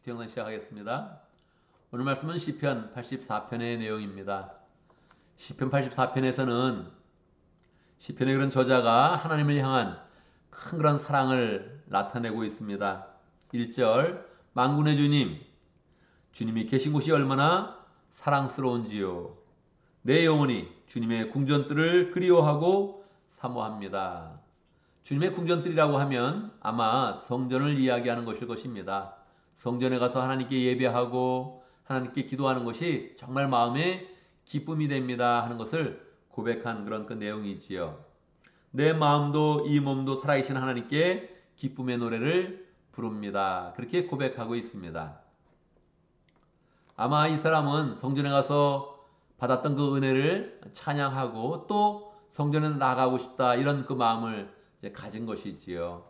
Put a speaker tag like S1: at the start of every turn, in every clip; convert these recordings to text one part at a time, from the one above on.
S1: 큐티 영상 시작하겠습니다. 오늘 말씀은 시편 84편의 내용입니다. 시편 84편에서는 시편의 그런 저자가 하나님을 향한 큰 그런 사랑을 나타내고 있습니다. 1절 만군의 주님, 주님이 계신 곳이 얼마나 사랑스러운지요. 내 영혼이 주님의 궁전뜰을 그리워하고 사모합니다. 주님의 궁전뜰이라고 하면 아마 성전을 이야기하는 것일 것입니다. 성전에 가서 하나님께 예배하고 하나님께 기도하는 것이 정말 마음에 기쁨이 됩니다 하는 것을 고백한 그런 그 내용이지요. 내 마음도 이 몸도 살아계신 하나님께 기쁨의 노래를 부릅니다. 그렇게 고백하고 있습니다. 아마 이 사람은 성전에 가서 받았던 그 은혜를 찬양하고 또 성전에 나가고 싶다 이런 그 마음을 가진 것이지요.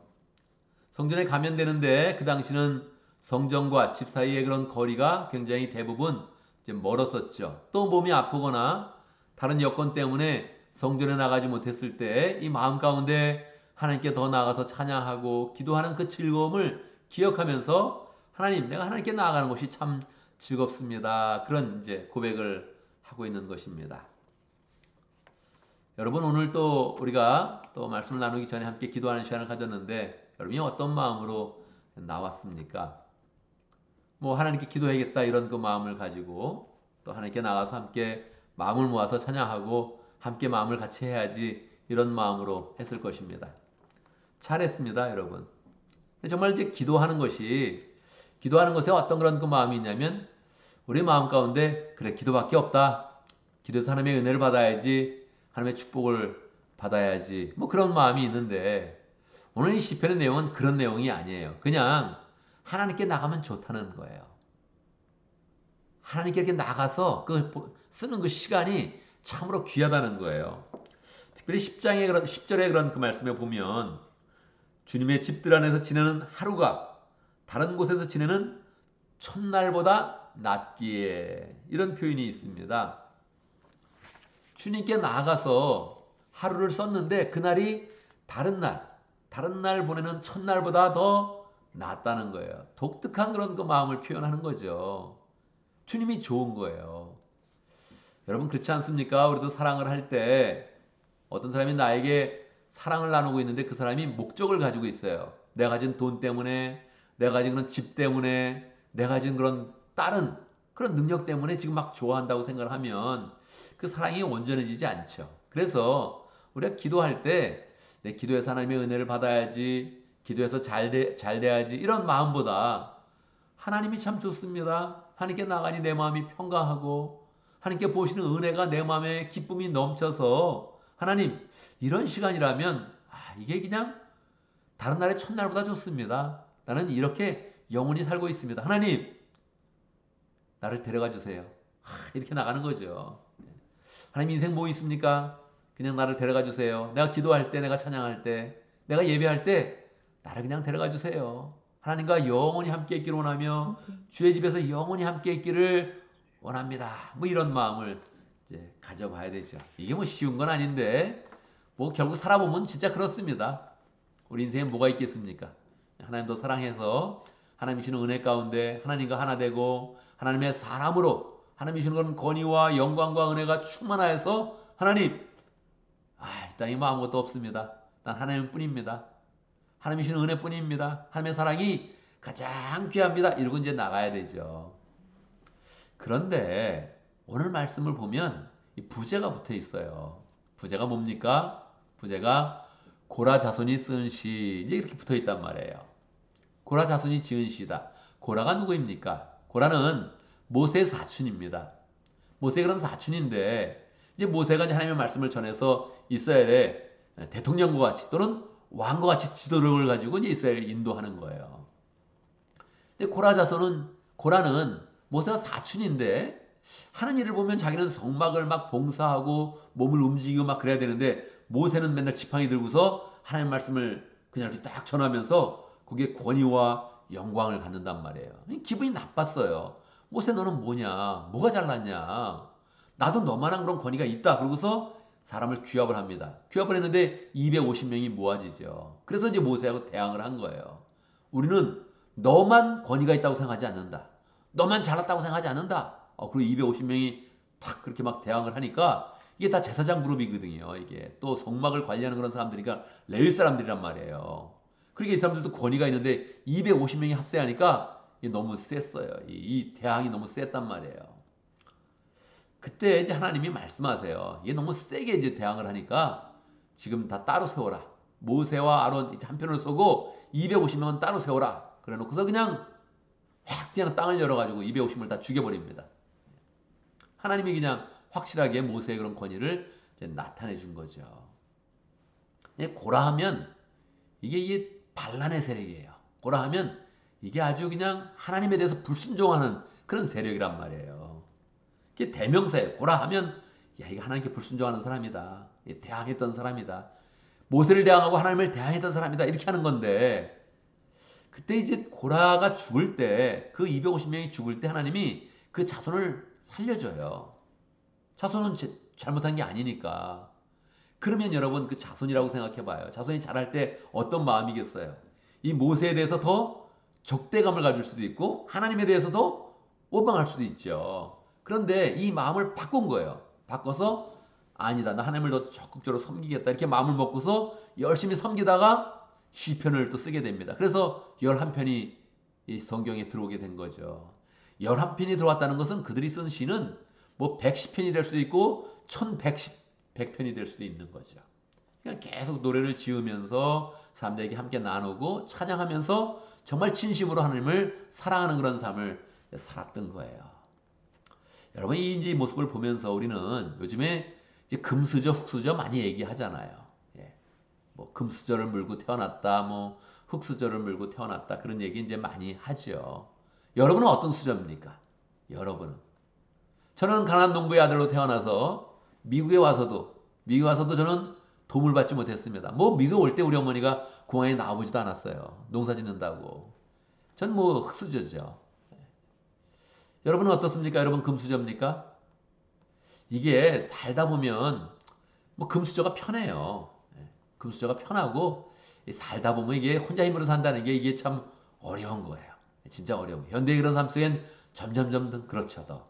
S1: 성전에 가면 되는데 그 당시는 성전과 집 사이의 그런 거리가 굉장히 대부분 멀었었죠. 또 몸이 아프거나 다른 여건 때문에 성전에 나가지 못했을 때 이 마음 가운데 하나님께 더 나아가서 찬양하고 기도하는 그 즐거움을 기억하면서 하나님, 내가 하나님께 나아가는 것이 참 즐겁습니다. 그런 고백을 하고 있는 것입니다. 여러분, 오늘 또 우리가 또 말씀을 나누기 전에 함께 기도하는 시간을 가졌는데 여러분이 어떤 마음으로 나왔습니까? 뭐 하나님께 기도해야겠다 이런 그 마음을 가지고 또 하나님께 나가서 함께 마음을 모아서 찬양하고 함께 마음을 같이 해야지 이런 마음으로 했을 것입니다. 잘했습니다, 여러분. 정말 기도하는 것에 어떤 그런 그 마음이 있냐면 우리 마음 가운데 그래 기도밖에 없다. 기도해서 하나님의 은혜를 받아야지. 하나님의 축복을 받아야지. 뭐 그런 마음이 있는데 오늘 이 시편의 내용은 그런 내용이 아니에요. 그냥 하나님께 나가면 좋다는 거예요. 하나님께 이렇게 나가서 그 쓰는 그 시간이 참으로 귀하다는 거예요. 특별히 10절의 그런 그 말씀에 보면 주님의 집들 안에서 지내는 하루가 다른 곳에서 지내는 첫날보다 낫기에 이런 표현이 있습니다. 주님께 나아가서 하루를 썼는데 그날이 다른 날 보내는 첫날보다 더 낫다는 거예요. 독특한 그런 그 마음을 표현하는 거죠. 주님이 좋은 거예요. 여러분 그렇지 않습니까? 우리도 사랑을 할 때 어떤 사람이 나에게 사랑을 나누고 있는데 그 사람이 목적을 가지고 있어요. 내가 가진 돈 때문에, 내가 가진 그런 집 때문에, 내가 가진 그런 다른 그런 능력 때문에 지금 막 좋아한다고 생각을 하면 그 사랑이 온전해지지 않죠. 그래서 우리가 기도할 때 내 기도해서 하나님의 은혜를 받아야지, 기도해서 잘 돼야지 이런 마음보다 하나님이 참 좋습니다. 하나님께 나가니 내 마음이 평강하고 하나님께 보시는 은혜가 내 마음에 기쁨이 넘쳐서 하나님 이런 시간이라면 이게 그냥 다른 날의 첫날보다 좋습니다. 나는 이렇게 영원히 살고 있습니다. 하나님 나를 데려가 주세요. 이렇게 나가는 거죠. 하나님 인생 뭐 있습니까? 그냥 나를 데려가 주세요. 내가 기도할 때, 내가 찬양할 때, 내가 예배할 때 나를 그냥 데려가 주세요. 하나님과 영원히 함께 있기를 원하며 주의 집에서 영원히 함께 있기를 원합니다. 뭐 이런 마음을 가져봐야 되죠. 이게 뭐 쉬운 건 아닌데 뭐 결국 살아보면 진짜 그렇습니다. 우리 인생에 뭐가 있겠습니까? 하나님도 사랑해서 하나님 주시는 은혜 가운데 하나님과 하나 되고 하나님의 사람으로 하나님 주시는 그런 권위와 영광과 은혜가 충만하여서 하나님 이 땅에 뭐 아무것도 없습니다. 난 하나님 뿐입니다. 하나님 주시는 은혜뿐입니다. 하나님의 사랑이 가장 귀합니다. 이러고 나가야 되죠. 그런데 오늘 말씀을 보면 이 부제가 붙어 있어요. 부제가 뭡니까? 부제가 고라 자손이 쓴 시 이렇게 붙어 있단 말이에요. 고라 자손이 지은 시다. 고라가 누구입니까? 고라는 모세의 사촌입니다. 모세의 그런 사촌인데 이제 모세가 하나님의 말씀을 전해서 이스라엘의 대통령과 같이 또는 왕과 같이 지도력을 가지고 이제 이스라엘을 인도하는 거예요. 근데 고라는 모세가 사촌인데 하는 일을 보면 자기는 성막을 막 봉사하고 몸을 움직이고 막 그래야 되는데 모세는 맨날 지팡이 들고서 하나님 말씀을 그냥 이렇게 딱 전하면서 거기에 권위와 영광을 갖는단 말이에요. 기분이 나빴어요. 모세 너는 뭐냐? 뭐가 잘났냐? 나도 너만한 그런 권위가 있다. 그러고서 사람을 규합을 합니다. 규합을 했는데 250명이 모아지죠. 그래서 이제 모세하고 대항을 한 거예요. 우리는 너만 권위가 있다고 생각하지 않는다. 너만 잘났다고 생각하지 않는다. 그리고 250명이 탁 그렇게 막 대항을 하니까 이게 다 제사장 그룹이거든요. 이게 또 성막을 관리하는 그런 사람들이니까 레위 사람들이란 말이에요. 그러니까 이 사람들도 권위가 있는데 250명이 합세하니까 이게 너무 셌어요. 이 대항이 너무 셌단 말이에요. 그때 이제 하나님이 말씀하세요. 이게 너무 세게 이제 대항을 하니까 지금 다 따로 세워라. 모세와 아론 한편으로 서고 250명은 따로 세워라. 그래 놓고서 그냥 땅을 열어가지고 250을 다 죽여버립니다. 하나님이 그냥 확실하게 모세의 그런 권위를 이제 나타내 준 거죠. 고라하면 이게 반란의 세력이에요. 고라하면 이게 아주 그냥 하나님에 대해서 불순종하는 그런 세력이란 말이에요. 이게 대명사예요. 고라하면 야, 이거 하나님께 불순종하는 사람이다. 대항했던 사람이다. 모세를 대항하고 하나님을 대항했던 사람이다. 이렇게 하는 건데 그때 이제 고라가 죽을 때 그 250명이 죽을 때 하나님이 그 자손을 살려줘요. 자손은 잘못한 게 아니니까. 그러면 여러분 그 자손이라고 생각해 봐요. 자손이 자랄 때 어떤 마음이겠어요? 이 모세에 대해서 더 적대감을 가질 수도 있고 하나님에 대해서도 원망할 수도 있죠. 그런데 이 마음을 바꾼 거예요. 바꿔서 아니다. 나 하나님을 더 적극적으로 섬기겠다. 이렇게 마음을 먹고서 열심히 섬기다가 시편을 또 쓰게 됩니다. 그래서 11편이 이 성경에 들어오게 된 거죠. 11편이 들어왔다는 것은 그들이 쓴 시는 뭐 110편이 될 수도 있고 1100편이 될 수도 있는 거죠. 그냥 계속 노래를 지으면서 사람들에게 함께 나누고 찬양하면서 정말 진심으로 하나님을 사랑하는 그런 삶을 살았던 거예요. 여러분 이 모습을 보면서 우리는 요즘에 이제 금수저, 흙수저 많이 얘기하잖아요. 뭐 금수저를 물고 태어났다, 뭐 흙수저를 물고 태어났다 그런 얘기 이제 많이 하죠. 여러분은 어떤 수저입니까? 여러분은 저는 가난한 농부의 아들로 태어나서 미국에 와서도 저는 도움을 받지 못했습니다. 뭐 미국 올 때 우리 어머니가 공항에 나와보지도 않았어요. 농사 짓는다고. 전 뭐 흙수저죠. 여러분은 어떻습니까? 여러분 금수저입니까? 이게 살다 보면 뭐 금수저가 편해요. 금수저가 편하고 살다 보면 이게 혼자 힘으로 산다는 게 이게 참 어려운 거예요. 진짜 어려워요. 현대의 그런 삶 속엔 점점점 더 그렇죠. 더.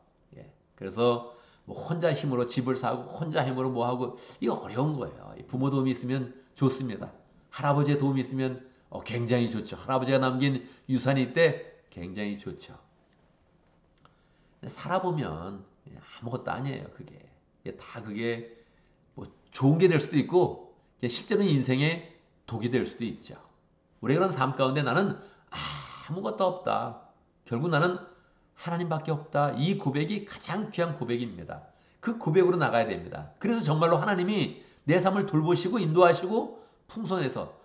S1: 그래서 뭐 혼자 힘으로 집을 사고 혼자 힘으로 뭐 하고 이거 어려운 거예요. 부모 도움이 있으면 좋습니다. 할아버지의 도움이 있으면 굉장히 좋죠. 할아버지가 남긴 유산이 있대 굉장히 좋죠. 살아보면 아무것도 아니에요. 그게 다 그게 뭐 좋은 게 될 수도 있고 실제로는 인생의 독이 될 수도 있죠. 우리의 그런 삶 가운데 나는 아무것도 없다. 결국 나는 하나님밖에 없다. 이 고백이 가장 귀한 고백입니다. 그 고백으로 나가야 됩니다. 그래서 정말로 하나님이 내 삶을 돌보시고 인도하시고 풍성해서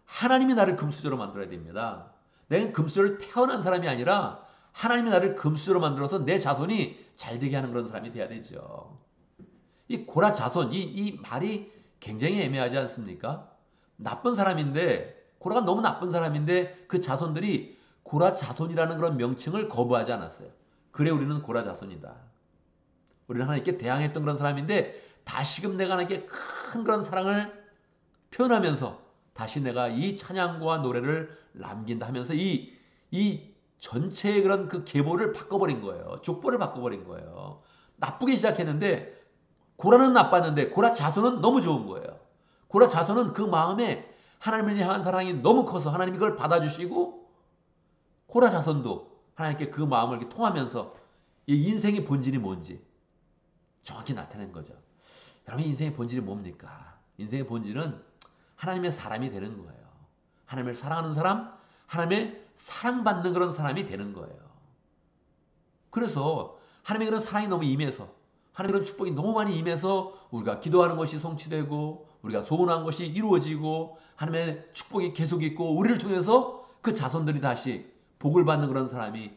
S1: 하나님이 나를 금수저로 만들어야 됩니다. 내가 금수저를 태어난 사람이 아니라 하나님이 나를 금수저로 만들어서 내 자손이 잘되게 하는 그런 사람이 돼야 되죠. 이 고라 자손, 이 말이 굉장히 애매하지 않습니까? 나쁜 사람인데, 고라가 너무 나쁜 사람인데 그 자손들이 고라 자손이라는 그런 명칭을 거부하지 않았어요. 그래 우리는 고라 자손이다. 우리는 하나님께 대항했던 그런 사람인데 다시금 내가 하나님께 큰 그런 사랑을 표현하면서 다시 내가 이 찬양과 노래를 남긴다 하면서 이 전체의 그런 그 계보를 바꿔버린 거예요. 족보를 바꿔버린 거예요. 나쁘게 시작했는데 고라는 나빴는데 고라 자손은 너무 좋은 거예요. 고라 자손은 그 마음에 하나님을 향한 사랑이 너무 커서 하나님이 그걸 받아주시고 고라 자손도 하나님께 그 마음을 이렇게 통하면서 이 인생의 본질이 뭔지 정확히 나타낸 거죠. 여러분 인생의 본질이 뭡니까? 인생의 본질은 하나님의 사람이 되는 거예요. 하나님을 사랑하는 사람, 하나님의 사랑받는 그런 사람이 되는 거예요. 그래서 하나님의 그런 사랑이 너무 임해서 하나님의 그런 축복이 너무 많이 임해서 우리가 기도하는 것이 성취되고 우리가 소원한 것이 이루어지고 하나님의 축복이 계속 있고 우리를 통해서 그 자손들이 다시 복을 받는 그런 사람이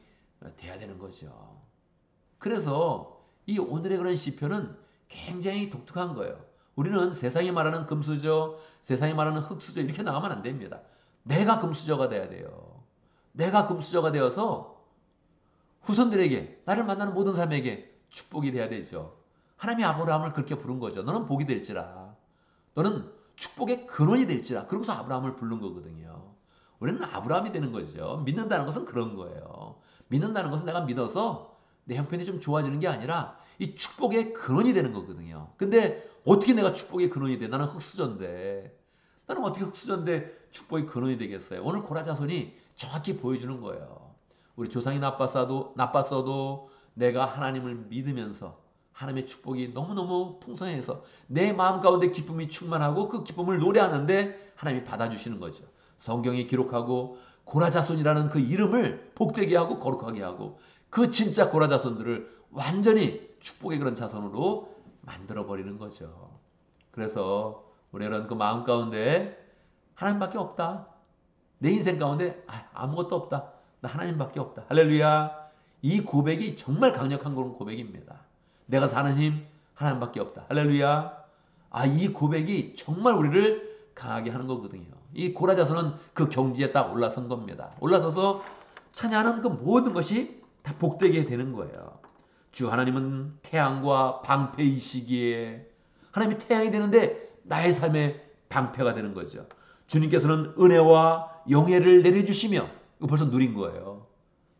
S1: 돼야 되는 거죠. 그래서 이 오늘의 그런 시편은 굉장히 독특한 거예요. 우리는 세상이 말하는 금수저, 세상이 말하는 흙수저 이렇게 나가면 안 됩니다. 내가 금수저가 돼야 돼요. 내가 금수저가 되어서 후손들에게 나를 만나는 모든 사람에게 축복이 돼야 되죠. 하나님이 아브라함을 그렇게 부른 거죠. 너는 복이 될지라. 너는 축복의 근원이 될지라. 그러고서 아브라함을 부른 거거든요. 우리는 아브라함이 되는 거죠. 믿는다는 것은 그런 거예요. 믿는다는 것은 내가 믿어서 내 형편이 좀 좋아지는 게 아니라 이 축복의 근원이 되는 거거든요. 근데 어떻게 내가 축복의 근원이 돼? 나는 흙수저인데. 나는 어떻게 흙수저인데 축복의 근원이 되겠어요? 오늘 고라자손이 정확히 보여주는 거예요. 우리 조상이 나빴어도 내가 하나님을 믿으면서 하나님의 축복이 너무너무 풍성해서 내 마음 가운데 기쁨이 충만하고 그 기쁨을 노래하는데 하나님이 받아주시는 거죠. 성경이 기록하고 고라자손이라는 그 이름을 복되게 하고 거룩하게 하고 그 진짜 고라자손들을 완전히 축복의 그런 자손으로 만들어버리는 거죠. 그래서 우리는 그 마음 가운데 하나님밖에 없다. 내 인생 가운데 아무것도 없다. 나 하나님밖에 없다. 할렐루야. 이 고백이 정말 강력한 그런 고백입니다. 내가 사는 힘 하나님밖에 없다. 할렐루야. 이 고백이 정말 우리를 강하게 하는 거거든요. 이 고라자손은 그 경지에 딱 올라선 겁니다. 올라서서 찬양하는 그 모든 것이 다 복되게 되는 거예요. 주 하나님은 태양과 방패이시기에 하나님이 태양이 되는데 나의 삶의 방패가 되는 거죠. 주님께서는 은혜와 영예를 내려주시며 이거 벌써 누린 거예요.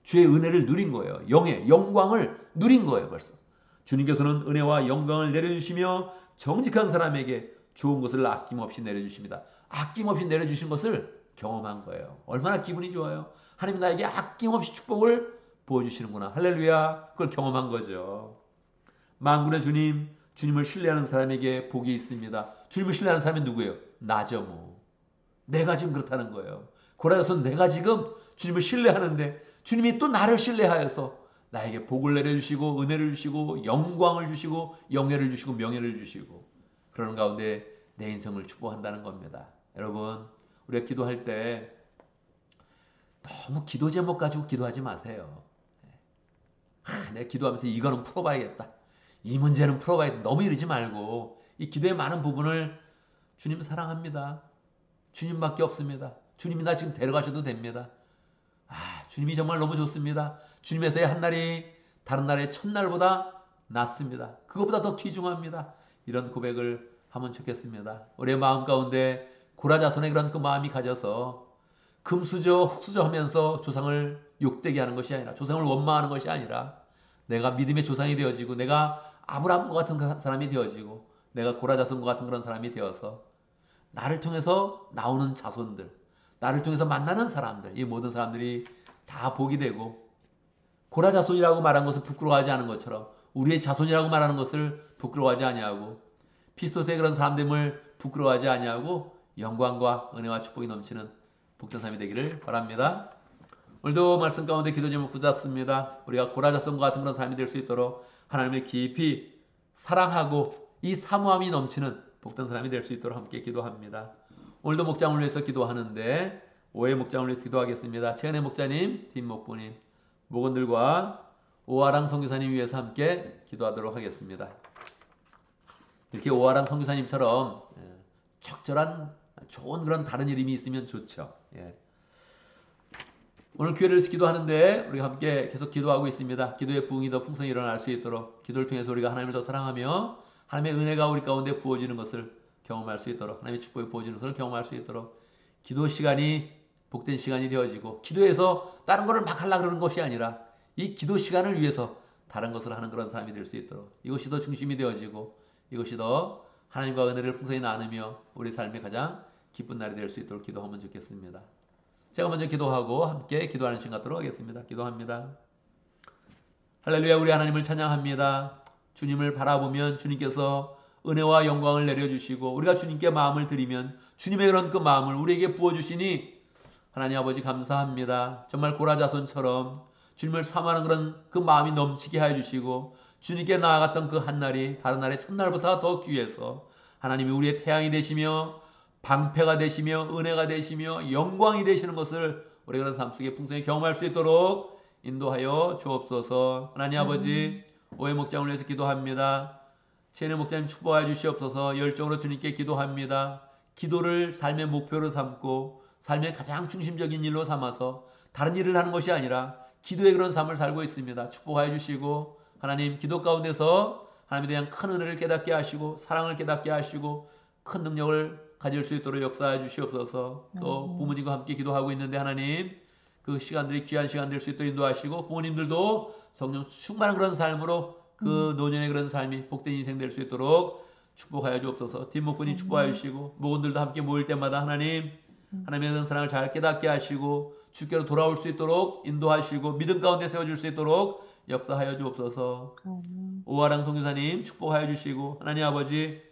S1: 주의 은혜를 누린 거예요. 영광을 누린 거예요. 벌써. 주님께서는 은혜와 영광을 내려주시며 정직한 사람에게 좋은 것을 아낌없이 내려주십니다. 아낌없이 내려주신 것을 경험한 거예요. 얼마나 기분이 좋아요. 하나님 나에게 아낌없이 축복을 보여주시는구나. 할렐루야. 그걸 경험한 거죠. 만군의 주님, 주님을 신뢰하는 사람에게 복이 있습니다. 주님을 신뢰하는 사람이 누구예요? 나죠 뭐. 내가 지금 그렇다는 거예요. 고라자손 내가 지금 주님을 신뢰하는데 주님이 또 나를 신뢰하여서 나에게 복을 내려주시고 은혜를 주시고 영광을 주시고 영예를 주시고 명예를 주시고 그러는 가운데 내 인생을 축복한다는 겁니다. 여러분 우리가 기도할 때 너무 기도 제목 가지고 기도하지 마세요. 내가 기도하면서 이거는 풀어봐야겠다. 이 문제는 풀어봐야겠다. 너무 이러지 말고 이 기도의 많은 부분을 주님 사랑합니다. 주님밖에 없습니다. 주님이 나 지금 데려가셔도 됩니다. 주님이 정말 너무 좋습니다. 주님에서의 한 날이 다른 날의 첫날보다 낫습니다. 그것보다 더 귀중합니다. 이런 고백을 하면 좋겠습니다. 우리의 마음 가운데 고라자손의 그런 그 마음이 가져서 금수저 흙수저 하면서 조상을 욕되게 하는 것이 아니라 조상을 원망하는 것이 아니라 내가 믿음의 조상이 되어지고 내가 아브라함과 같은 사람이 되어지고 내가 고라자손과 같은 그런 사람이 되어서 나를 통해서 나오는 자손들 나를 통해서 만나는 사람들 이 모든 사람들이 다 복이 되고 고라자손이라고 말한 것을 부끄러워하지 않은 것처럼 우리의 자손이라고 말하는 것을 부끄러워하지 아니하고 피스토스의 그런 사람됨을 부끄러워하지 아니하고 영광과 은혜와 축복이 넘치는 복된 삶이 되기를 바랍니다. 오늘도 말씀 가운데 기도 제목 붙잡습니다. 우리가 고라자손과 같은 그런 삶이 될 수 있도록 하나님을 깊이 사랑하고 이 사모함이 넘치는 복된 사람이 될 수 있도록 함께 기도합니다. 오늘도 목장을 위해서 기도하는데 5회 목장을 위해서 기도하겠습니다. 최은혜 목자님, 뒷목부님, 목원들과 오아랑 선교사님 위해서 함께 기도하도록 하겠습니다. 이렇게 오아랑 선교사님처럼 적절한 좋은 그런 다른 이름이 있으면 좋죠. 오늘 교회를 위해서 기도하는데 우리가 함께 계속 기도하고 있습니다. 기도의 부흥이 더 풍성히 일어날 수 있도록 기도를 통해서 우리가 하나님을 더 사랑하며 하나님의 은혜가 우리 가운데 부어지는 것을 경험할 수 있도록 하나님의 축복이 부어지는 것을 경험할 수 있도록 기도 시간이 복된 시간이 되어지고 기도해서 다른 것을 막 하려고 그러는 것이 아니라 이 기도 시간을 위해서 다른 것을 하는 그런 사람이 될 수 있도록 이것이 더 중심이 되어지고 이것이 더 하나님과 은혜를 풍성히 나누며 우리 삶의 가장 기쁜 날이 될 수 있도록 기도하면 좋겠습니다. 제가 먼저 기도하고 함께 기도하는 시간 갖도록 하겠습니다. 기도합니다. 할렐루야. 우리 하나님을 찬양합니다. 주님을 바라보면 주님께서 은혜와 영광을 내려주시고 우리가 주님께 마음을 드리면 주님의 그런 그 마음을 우리에게 부어주시니 하나님 아버지 감사합니다. 정말 고라자손처럼 주님을 사모하는 그런 그 마음이 넘치게 하여 주시고 주님께 나아갔던 그 한날이 다른 날의 첫날보다 더 귀해서 하나님이 우리의 태양이 되시며 방패가 되시며 은혜가 되시며 영광이 되시는 것을 우리가 그런 삶 속에 풍성히 경험할 수 있도록 인도하여 주옵소서. 하나님 아버지 오해 목장을 위해서 기도합니다. 최은혜 목자님 축복하여 주시옵소서. 열정으로 주님께 기도합니다. 기도를 삶의 목표로 삼고 삶의 가장 중심적인 일로 삼아서 다른 일을 하는 것이 아니라 기도의 그런 삶을 살고 있습니다. 축복하여 주시고 하나님 기도 가운데서 하나님에 대한 큰 은혜를 깨닫게 하시고 사랑을 깨닫게 하시고 큰 능력을 가질 수 있도록 역사해 주시옵소서. 또 부모님과 함께 기도하고 있는데 하나님 그 시간들이 귀한 시간 될 수 있도록 인도하시고 부모님들도 성령 충만한 그런 삶으로 그 노년의 그런 삶이 복된 인생 될 수 있도록 축복하여 주옵소서. 뒷목분이 축복하여 주시고 목원들도 함께 모일 때마다 하나님 하나님의 그 사랑을 잘 깨닫게 하시고 주께로 돌아올 수 있도록 인도하시고 믿음 가운데 세워줄 수 있도록 역사하여 주옵소서. 오하랑 선교사님 축복하여 주시고 하나님 아버지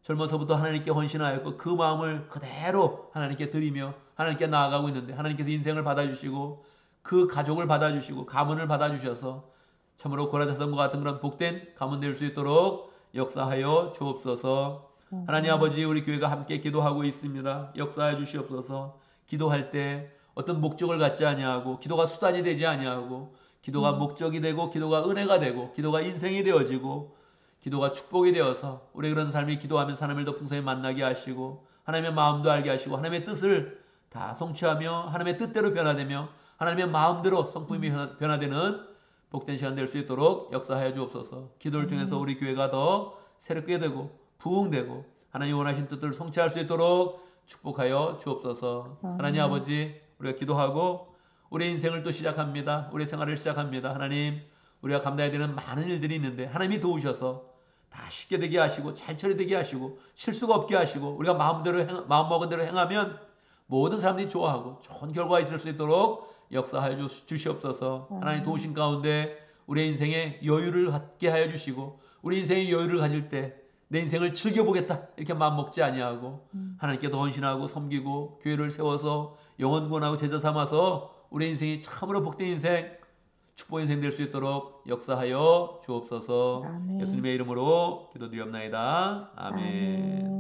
S1: 젊어서부터 하나님께 헌신하였고 그 마음을 그대로 하나님께 드리며 하나님께 나아가고 있는데 하나님께서 인생을 받아주시고 그 가족을 받아주시고 가문을 받아주셔서 참으로 고라자성과 같은 그런 복된 가문 될 수 있도록 역사하여 주옵소서. 하나님 아버지 우리 교회가 함께 기도하고 있습니다. 역사해 주시옵소서. 기도할 때 어떤 목적을 갖지 아니하고 기도가 수단이 되지 아니하고 기도가 목적이 되고 기도가 은혜가 되고 기도가 인생이 되어지고 기도가 축복이 되어서 우리 그런 삶이 기도하면 하나님을 더 풍성히 만나게 하시고 하나님의 마음도 알게 하시고 하나님의 뜻을 다 성취하며 하나님의 뜻대로 변화되며 하나님의 마음대로 성품이 변화되는 복된 시간 될 수 있도록 역사하여 주옵소서. 기도를 통해서 우리 교회가 더 새롭게 되고 부흥되고 하나님 원하신 뜻을 성취할 수 있도록 축복하여 주옵소서. 하나님 아버지 우리가 기도하고 우리의 인생을 또 시작합니다. 우리의 생활을 시작합니다. 하나님 우리가 감당해야 되는 많은 일들이 있는데 하나님이 도우셔서 다 쉽게 되게 하시고 잘 처리되게 하시고 실수가 없게 하시고 우리가 마음먹은 대로 행하면 모든 사람들이 좋아하고 좋은 결과가 있을 수 있도록 역사하여 주시옵소서. 하나님 도우신 가운데 우리의 인생에 여유를 갖게 하여 주시고 우리 인생의 여유를 가질 때 내 인생을 즐겨보겠다 이렇게 마음먹지 아니하고 하나님께 더 헌신하고 섬기고 교회를 세워서 영혼 구원하고 제자 삼아서 우리 인생이 참으로 복된 인생 축복 인생 될 수 있도록 역사하여 주옵소서.
S2: 아멘.
S1: 예수님의 이름으로 기도드리옵나이다. 아멘.
S2: 아멘.